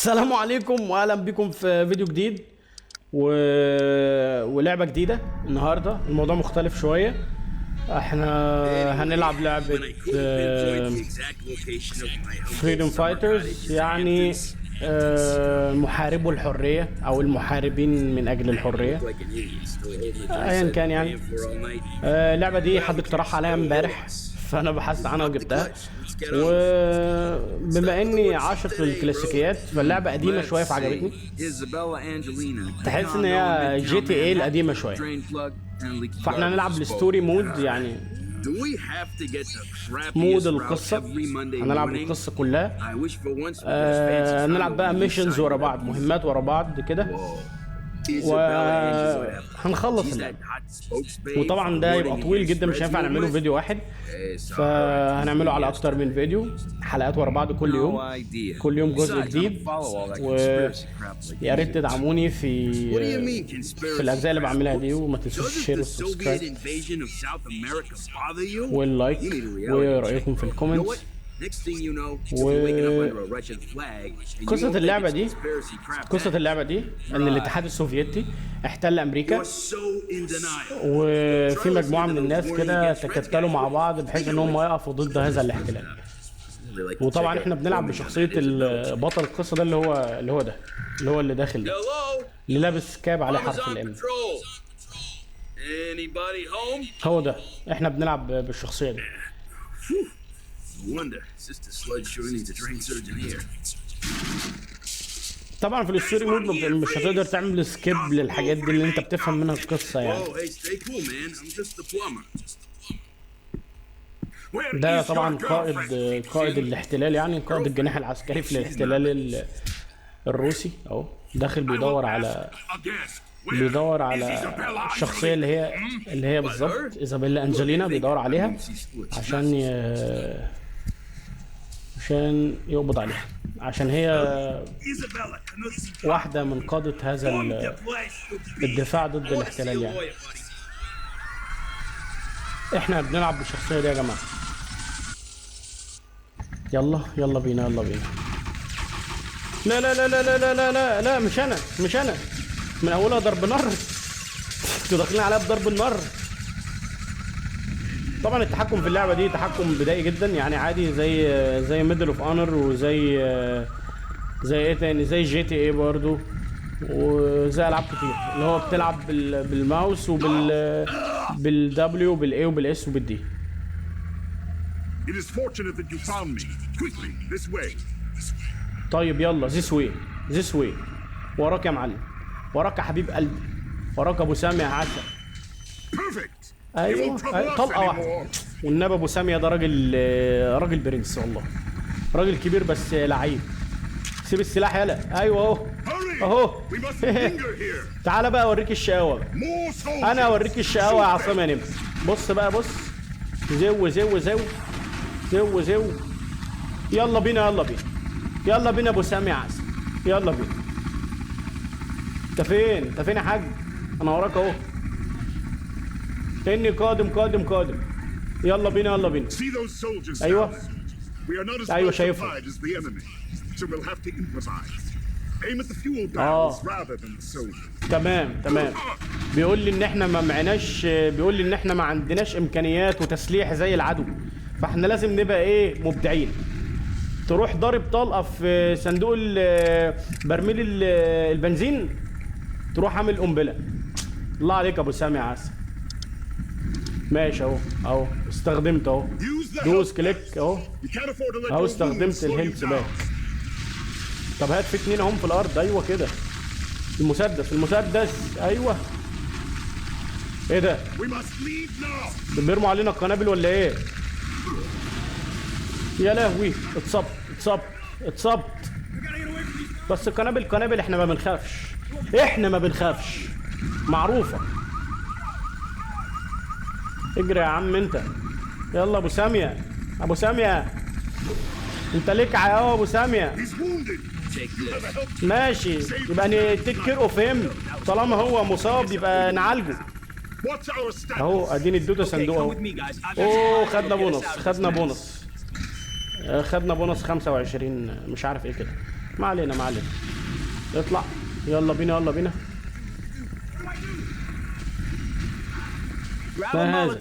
السلام عليكم واهلا بكم في فيديو جديد ولعبه جديده. النهارده الموضوع مختلف شويه. احنا هنلعب لعبه فريدوم فايترز، يعني محاربو الحريه او المحاربين من اجل الحريه ايا كان. يعني اللعبه دي حد اقترحها عليا امبارح، فانا بحثت عنها وجبتها. وبما اني عاشق للكلاسيكيات فاللعبه قديمه شويه فعجبتني. تحس ان هي جي تي ايه القديمه شويه، فاحنا هنلعب الستوري مود، يعني مود القصه. هنلعب القصه كلها. نلعب بقى ميشنز ورا بعض، مهمات ورا بعض كده، وهنخلص اللعبة. وطبعا ده يبقى طويل جدا، مش هينفع نعمله في فيديو واحد، فهنعمله على اكتر من فيديو، حلقات ورا بعض كل يوم، كل يوم جزء جديد. ويا ريت تدعموني في الاجزاء اللي بعملها دي، وما تنسوش الشير والسبسكرايب واللايك ورأيكم في الكومنتس. قصة اللعبة دي ان الاتحاد السوفيتي احتل امريكا، وفي مجموعة من الناس كده تكتلوا مع بعض بحيث انهم يقفوا ضد هذا الاحتلال. وطبعا احنا بنلعب بشخصية البطل القصة ده اللي هو اللي داخل ده، اللي لابس كاب عليه حرف الام. هو ده، احنا بنلعب بالشخصية دي. طبعا في الستوري مود مش هتقدر تعمل سكيب للحاجات دي اللي انت بتفهم منها القصة يعني. ده طبعا قائد الاحتلال، يعني قائد الجناح العسكري في الاحتلال الروسي اهو، داخل بيدور على الشخصية اللي هي بالظبط إيزابيلا أنجلينا، بيدور عليها عشان يقبض عليها، عشان هي واحدة من قادة هذا الدفاع ضد الاحتلال. يعني احنا بنلعب بالشخصية دي يا جماعة. يلا بينا. لا لا لا لا لا لا لا لا، مش انا من اولها ضرب نار. انتوا داخلين عليها بضرب النار. طبعا التحكم في اللعبه دي تحكم بدائي جدا، يعني عادي زي ميدل اوف اونر، وزي ايه تاني، زي جي تي ايه برضو، وزي العاب كتير اللي هو بتلعب بالماوس بالدبليو وبالاي وبالاس وبالدي. طيب يلا، ذيس واي. وراك يا معلم، وراك يا حبيب قلبي، وراك ابو سامي يا عسل. ايوه طلقه واحده. والنبي ابو ساميه ده راجل برنس والله، راجل كبير بس لعيب. سيب السلاح يلا. ايوه اهو تعالى بقى اوريك الشقاوه بقى. انا اوريك الشقاوه يا عصام يا نمر. بص بقى، بص، زو يلا بينا ابو سامي يا عسل، يلا بينا. انت فين يا حاج؟ انا وراك اهو، اني قادم. يلا بينا. ايوه شايفهم. تمام. بيقول لي ان احنا ما عندناش امكانيات وتسليح زي العدو، فاحنا لازم نبقى مبدعين. تروح ضارب طلقه في صندوق برميل البنزين، تروح عامل قنبله. الله عليك ابو سامي يا عسل. ماشي اهو استخدمت اهو، دوس كليك اهو استخدمت الهيلث باك. طب هات في 2 اهم في الارض. ايوه كده، المسدس ايوه. ايه ده؟ بيرموا علينا القنابل ولا ايه؟ يا لهوي، اتصبت. بس القنابل احنا ما بنخافش، معروفه. اجري يا عم انت. يلا ابو ساميه انت ليك يا ابو ساميه. ماشي، يبقى نتيك كير اوف هيم. طالما هو مصاب يبقى نعالجه اهو. اديني اديته صندوق اهو. اوه خدنا بونص 25 مش عارف ايه كده. ما علينا ما علينا. اطلع يلا بينا يلا بينا. ما هذا؟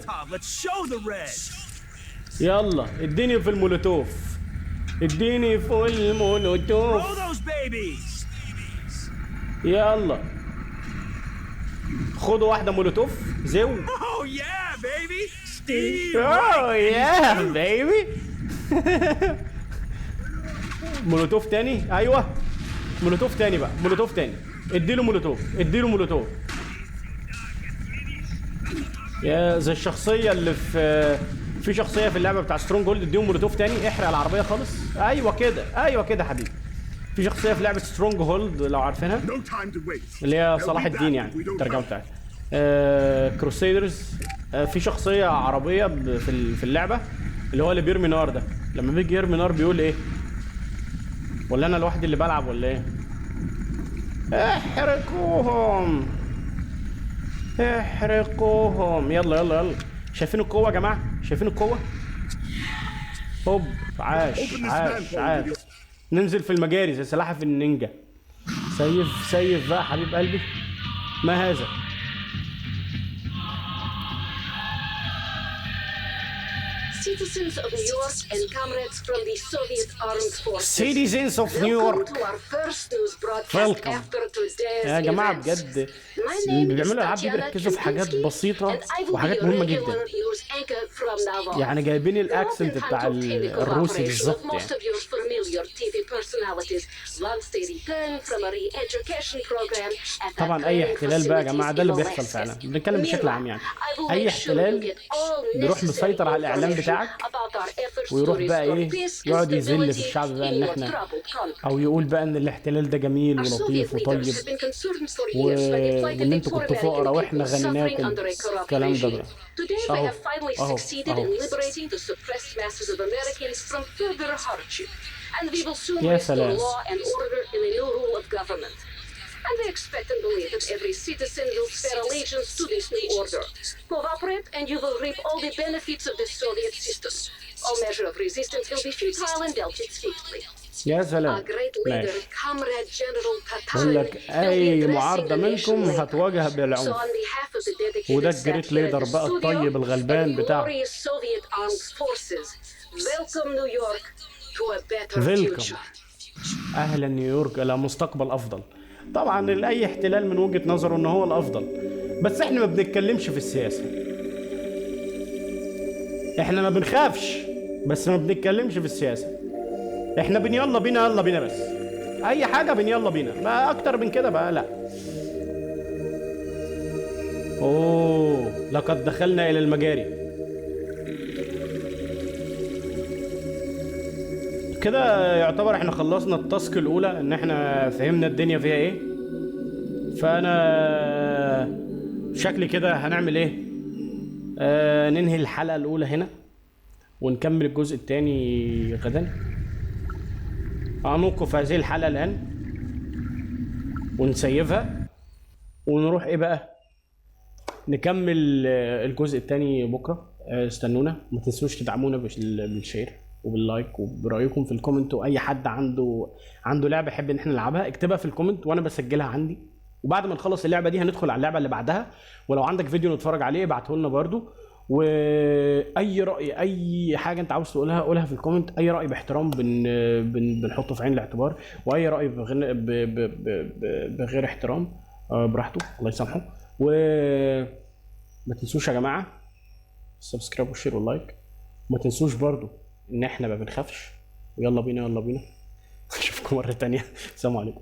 يلا اديني في المولوتوف، اديني في المولوتوف. يلا خدوا واحدة مولوتوف زو. اوه يا بيبي. مولوتوف تاني. ايوه مولوتوف تاني بقى، مولوتوف تاني. اديله مولوتوف، اديله مولوتوف. يا زي الشخصية اللي في شخصية في اللعبة بتاع سترونج هولد، اديهم مولوتوف تاني. احرق العربية خالص. ايوه كده ايوه كده حبيبي. في شخصية في لعبة سترونج هولد لو عارفينها، اللي هي صلاح الدين يعني الترجمة بتاعتها. كروسيدرز. في شخصية عربية في اللعبة، اللي هو اللي بيرمي نار ده. لما بيجي يرمي نار بيقول ايه؟ ولا انا لوحدي اللي بلعب ولا ايه؟ احرقوهم احرقوهم. يلا يلا يلا. شايفين القوة يا جماعة؟ شايفين القوة؟ هوب. عاش عاش عاش. ننزل في المجاري زي سلاحف النينجا. سيف بقى حبيب قلبي. ما هذا؟ Citizens of New York and comrades from the Soviet Armed Forces. Citizens of New York. Welcome to our first news broadcast after today's يا جماعة بجد اللي بيعملوا الألعاب دي بيركزوا في حاجات بسيطة وحاجات مهمة جدا. يعني جايبين الأكسنت بتاع الروسي بالظبط يعني. طبعا أي احتلال بقى يا جماعة ده اللي بيحصل فعلا. بنتكلم بشكل عام يعني. أي احتلال بيروح مسيطر على الإعلام بتاعك ويروح بقى ايه يقعد يذل في الشعب بقى ان احنا، او يقول بقى ان الاحتلال ده جميل ولطيف وطيب وان انتوا كنتوا فقراء واحنا غنيناكم. الكلام ده بقى اهو اهو يا سلام. And they expect and believe that every citizen will swear allegiance to this new order. Cooperate and you will reap all the benefits of the Soviet system. All measure of resistance will be futile and dealt with swiftly. يا سلام. A great leader, Comrade General بقول Tatarin, لك اي معارضة منكم هتواجه بالعنف. وده الجريت ليدر بقى الطيب الغلبان بتاعه. فيلكم. اهلا نيويورك الى مستقبل افضل. طبعا لاي احتلال من وجهة نظره ان هو الافضل، بس احنا ما بنتكلمش في السياسة. احنا ما بنخافش بس ما بنتكلمش في السياسة. احنا يلا بينا يلا بينا بس. اي حاجة يلا بينا، ما اكتر من كده بقى لا. اوه لقد دخلنا الى المجاري. كده يعتبر احنا خلصنا التاسك الاولى، ان احنا فهمنا الدنيا فيها ايه. فانا شكلي كده هنعمل ايه، ننهي الحلقة الاولى هنا ونكمل الجزء الثاني غدا. هنوقف هذه الحلقة الان ونسيفها ونروح ايه بقى نكمل الجزء الثاني بكرة. استنونا، ما تنسوش تدعمونا بالشير وباللايك وبرايكم في الكومنت. واي حد عنده لعبه يحب ان احنا نلعبها اكتبها في الكومنت وانا بسجلها عندي. وبعد ما نخلص اللعبه دي هندخل على اللعبه اللي بعدها. ولو عندك فيديو نتفرج عليه ابعته لنا برده. واي راي اي حاجه انت عاوز تقولها قولها في الكومنت. اي راي باحترام بنحطه في عين الاعتبار، واي راي بغير احترام براحته الله يسامحه. وما تنسوش يا جماعه السبسكرايب والشير واللايك. وما تنسوش برضو ان احنا ما بنخافش. ويلا بينا يلا بينا. اشوفكم مره تانية. السلام عليكم.